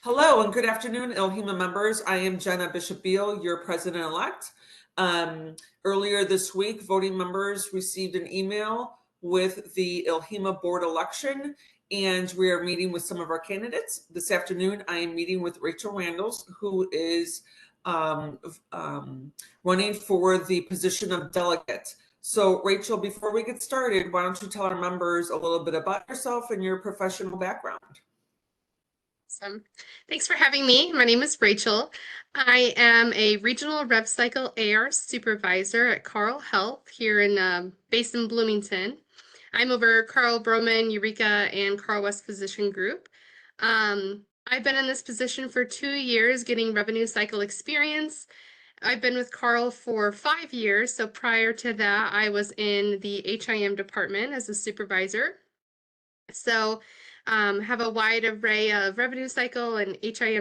Hello and good afternoon, ILHIMA members. I am Jenna Bishop-Beal, your president-elect. Earlier this week, voting members received an email with the ILHIMA board election, and we are meeting with some of our candidates. This afternoon, I am meeting with Rachel Randles, who is running for the position of delegate. So, Rachel, before we get started, why don't you tell our members a little bit about yourself and your professional background? Awesome. Thanks for having me. My name is Rachel. I am a regional rev cycle AR supervisor at Carle Health here based in Bloomington. I'm over Carl Broman, Eureka, and Carl West Physician Group. I've been in this position for 2 years, getting revenue cycle experience. I've been with Carl for 5 years. So prior to that, I was in the HIM department as a supervisor. So have a wide array of revenue cycle and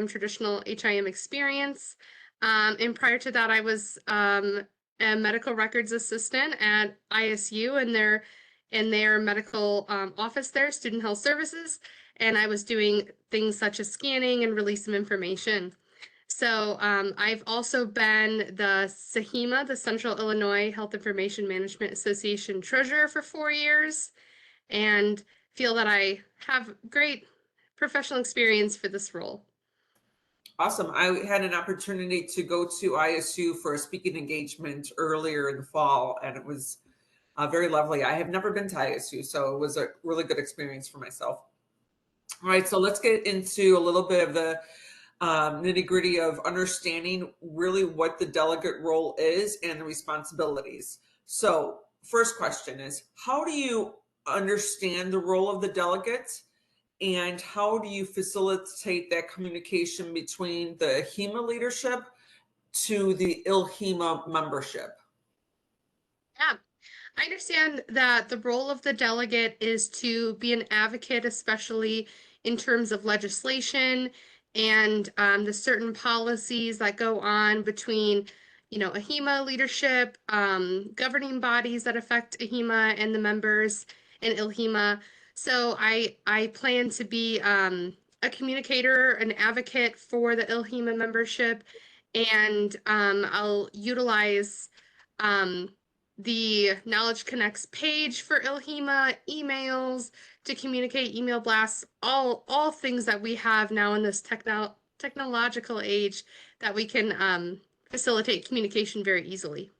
traditional HIM experience. And prior to that, I was a medical records assistant at ISU in their medical office there, Student Health Services. And I was doing things such as scanning and release of information. So I've also been the CIHIMA, the Central Illinois Health Information Management Association Treasurer for 4 years, and feel that I have great professional experience for this role. Awesome. I had an opportunity to go to ISU for a speaking engagement earlier in the fall, and it was very lovely. I have never been to ISU, so it was a really good experience for myself. All right, so let's get into a little bit of the nitty-gritty of understanding really what the delegate role is and the responsibilities. So first question is, how do you understand the role of the delegate, and how do you facilitate that communication between the AHIMA leadership to the ILHIMA membership? Yeah, I understand that the role of the delegate is to be an advocate, especially in terms of legislation and the certain policies that go on between, AHIMA leadership, governing bodies that affect AHIMA and the members, and ILHIMA. So I plan to be a communicator, an advocate for the ILHIMA membership, and I'll utilize the Knowledge Connects page for ILHIMA, emails to communicate, email blasts, all things that we have now in this technological age that we can facilitate communication very easily.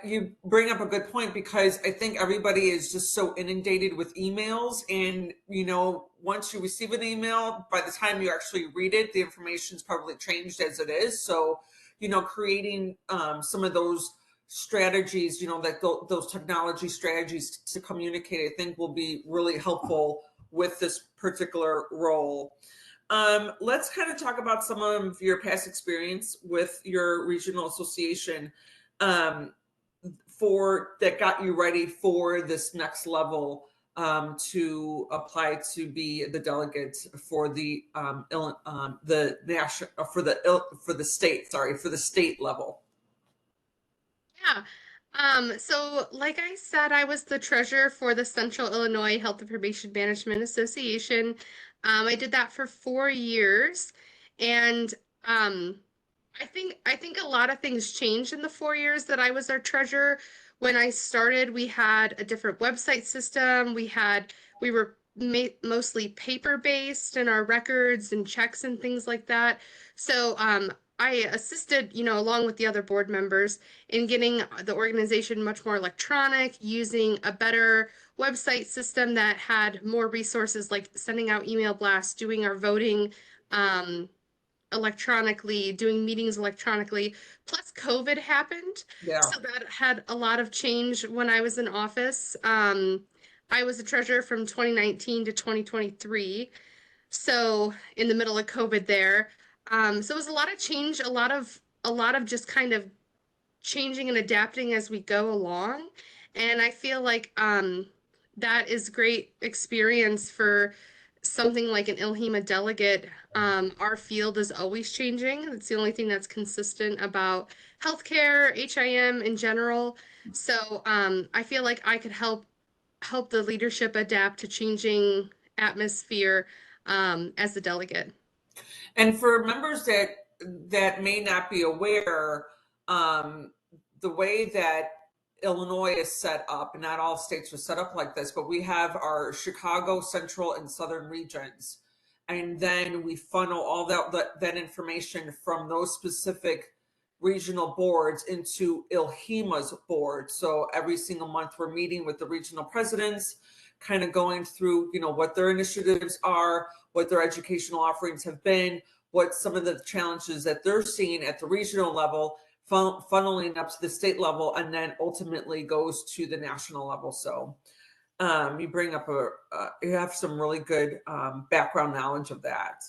You bring up a good point, because I think everybody is just so inundated with emails, and once you receive an email, by the time you actually read it, the information's probably changed as it is. So creating some of those strategies, those technology strategies to communicate, I think will be really helpful with this particular role. Let's kind of talk about some of your past experience with your regional association that got you ready for this next level to apply to be the delegate for the state level. Yeah. So like I said, I was the treasurer for the Central Illinois Health Information Management Association. I did that for 4 years, and I think a lot of things changed in the 4 years that I was our treasurer. When I started, we had a different website system. We were mostly paper-based in our records and checks and things like that. So I assisted, along with the other board members in getting the organization much more electronic, using a better website system that had more resources, like sending out email blasts, doing our voting electronically, doing meetings electronically. Plus COVID happened. Yeah. So that had a lot of change when I was in office. I was a treasurer from 2019 to 2023. So in the middle of COVID there. So it was a lot of change, a lot of just kind of changing and adapting as we go along. And I feel like that is great experience for something like an ILHIMA delegate. Our field is always changing. That's the only thing that's consistent about healthcare, HIM in general. So I feel like I could help the leadership adapt to changing atmosphere as a delegate. And for members that may not be aware, the way that Illinois is set up, and not all states are set up like this, but we have our Chicago, Central, and Southern regions. And then we funnel all that information from those specific regional boards into ILHIMA's board. So every single month we're meeting with the regional presidents, kind of going through, what their initiatives are, what their educational offerings have been, what some of the challenges that they're seeing at the regional level, funneling up to the state level, and then ultimately goes to the national level. So you bring up you have some really good background knowledge of that.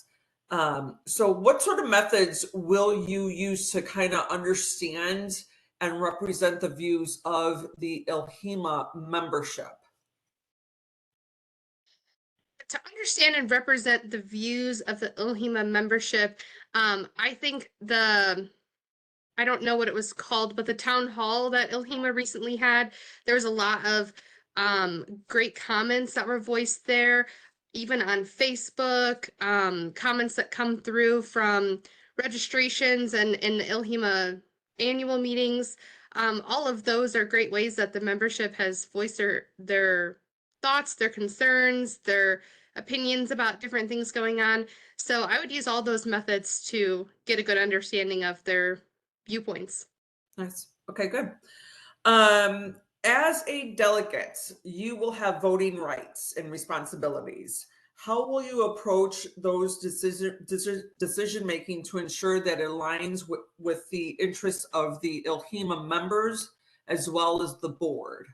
So what sort of methods will you use to kind of understand and represent the views of the ILHIMA membership? To understand and represent the views of the ILHIMA membership, I think I don't know what it was called, but the town hall that ILHIMA recently had, there was a lot of great comments that were voiced there, even on Facebook, comments that come through from registrations and in the ILHIMA annual meetings. All of those are great ways that the membership has voiced their thoughts, their concerns, their opinions about different things going on. So I would use all those methods to get a good understanding of their viewpoints. Nice. Okay, good. As a delegate, you will have voting rights and responsibilities. How will you approach those decision making to ensure that it aligns with the interests of the ILHIMA members as well as the board?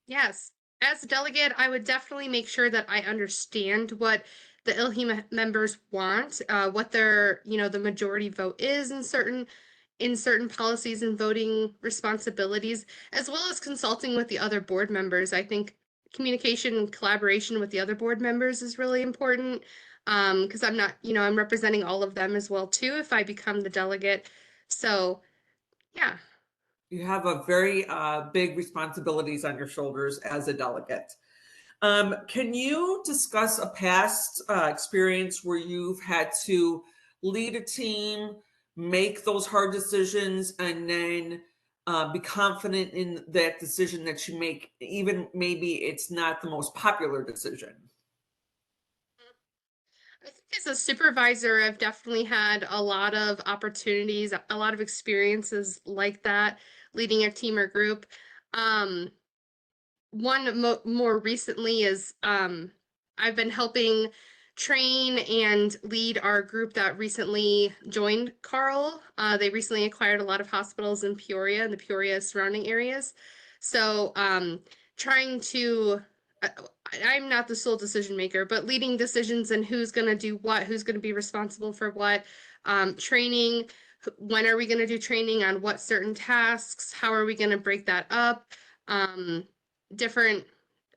Yes. As a delegate, I would definitely make sure that I understand what the ILHIMA members want, what their, the majority vote is in certain policies and voting responsibilities, as well as consulting with the other board members. I think communication and collaboration with the other board members is really important, because I'm not, I'm representing all of them as well too if I become the delegate. So, yeah. You have a very big responsibilities on your shoulders as a delegate. Can you discuss a past experience where you've had to lead a team, make those hard decisions, and then be confident in that decision that you make, even maybe it's not the most popular decision? I think as a supervisor, I've definitely had a lot of opportunities, a lot of experiences like that, leading a team or group. Um, One more recently is I've been helping train and lead our group that recently joined Carle. They recently acquired a lot of hospitals in Peoria and the Peoria surrounding areas. So trying to, uh, I'm not the sole decision maker, but leading decisions and who's going to do what, who's going to be responsible for what, training, when are we going to do training on what certain tasks, how are we going to break that up, different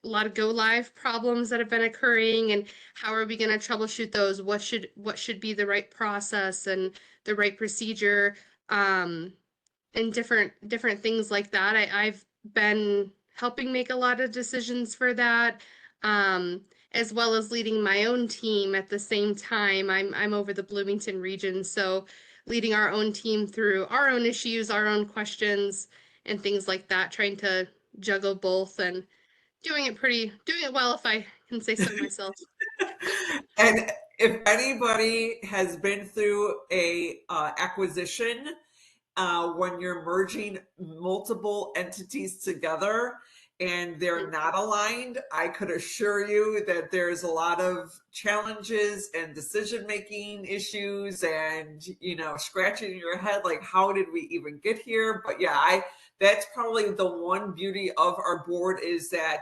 a lot of go live problems that have been occurring and how are we going to troubleshoot those, what should be the right process and the right procedure, and different things like that. I've been helping make a lot of decisions for that, as well as leading my own team at the same time. I'm over the Bloomington region, so leading our own team through our own issues, our own questions, and things like that, trying to juggle both and doing it well, if I can say so myself. And if anybody has been through a acquisition, when you're merging multiple entities together and they're not aligned, I could assure you that there's a lot of challenges and decision-making issues and, scratching your head, like, how did we even get here? But yeah, that's probably the one beauty of our board is that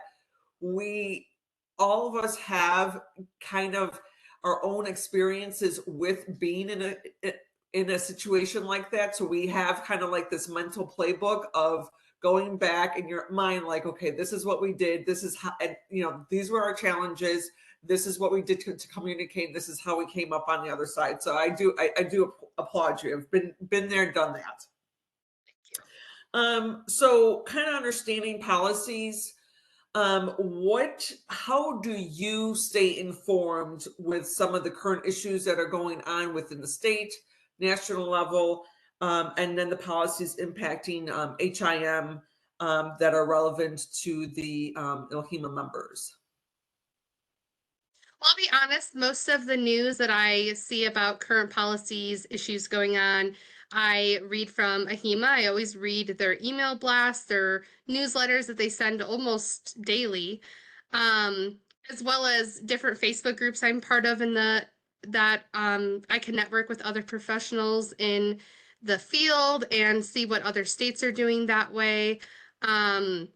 all of us have kind of our own experiences with being in a situation like that. So we have kind of like this mental playbook of going back in your mind, like, okay, this is what we did. This is how, and, these were our challenges. This is what we did to communicate. This is how we came up on the other side. So I do applaud you. I've been there, done that. So kind of understanding policies. How do you stay informed with some of the current issues that are going on within the state, national level, and then the policies impacting HIM that are relevant to the ILHIMA members? Well, I'll be honest, most of the news that I see about current policies, issues going on, I read from AHIMA. I always read their email blasts, their newsletters that they send almost daily, um, as well as different Facebook groups I'm part of in the that I can network with other professionals in the field and see what other states are doing that way. Um,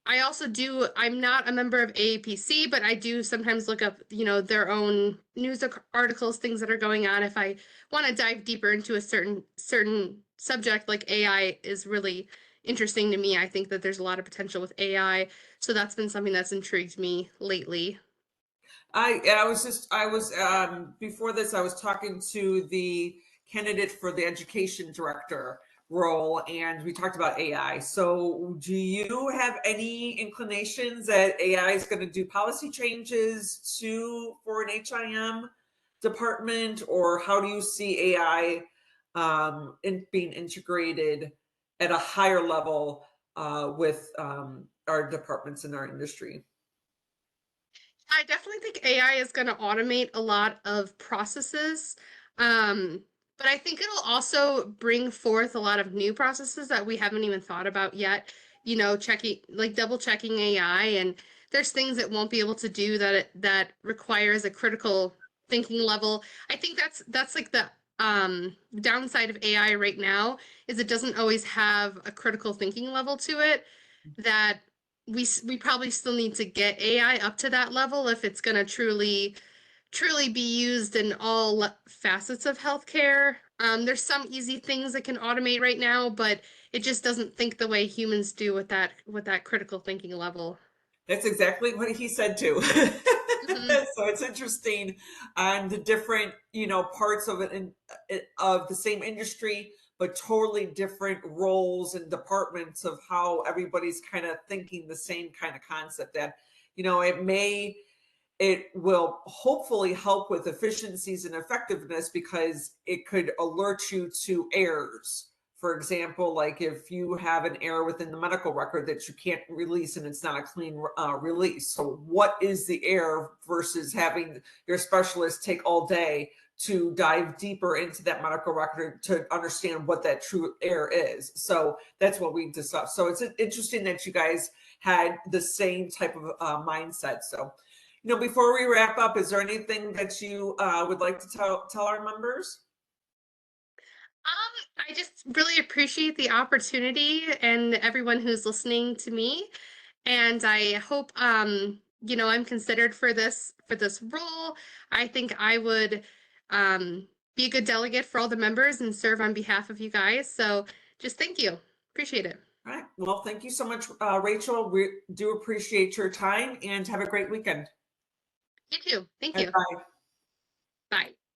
I also do, I'm not a member of AAPC, but I do sometimes look up, their own news articles, things that are going on. If I want to dive deeper into a certain subject, like AI is really interesting to me. I think that there's a lot of potential with AI. So that's been something that's intrigued me lately. Before this, I was talking to the candidate for the education director role, and we talked about AI. So do you have any inclinations that AI is going to do policy changes for an HIM department, or how do you see AI being integrated at a higher level with our departments in our industry? I definitely think AI is going to automate a lot of processes. Um, but I think it'll also bring forth a lot of new processes that we haven't even thought about yet. Checking, like double checking AI, and there's things it won't be able to do that requires a critical thinking level. I think that's like the downside of AI right now is it doesn't always have a critical thinking level to it that we probably still need to get AI up to that level if it's going to truly be used in all facets of healthcare. There's some easy things it can automate right now, but it just doesn't think the way humans do with that critical thinking level. That's exactly what he said too. Hmm. So it's interesting on the different, parts of of the same industry, but totally different roles and departments of how everybody's kind of thinking the same kind of concept. That, it will hopefully help with efficiencies and effectiveness because it could alert you to errors. For example, like if you have an error within the medical record that you can't release and it's not a clean release. So, what is the error versus having your specialist take all day to dive deeper into that medical record to understand what that true error is? So, that's what we discussed. So, it's interesting that you guys had the same type of mindset. So, before we wrap up, is there anything that you would like to tell our members? I just really appreciate the opportunity and everyone who's listening to me. And I hope I'm considered for this role. I think I would be a good delegate for all the members and serve on behalf of you guys. So just thank you. Appreciate it. All right. Well, thank you so much, Rachel. We do appreciate your time and have a great weekend. You too. Thank Bye you. bye. Bye.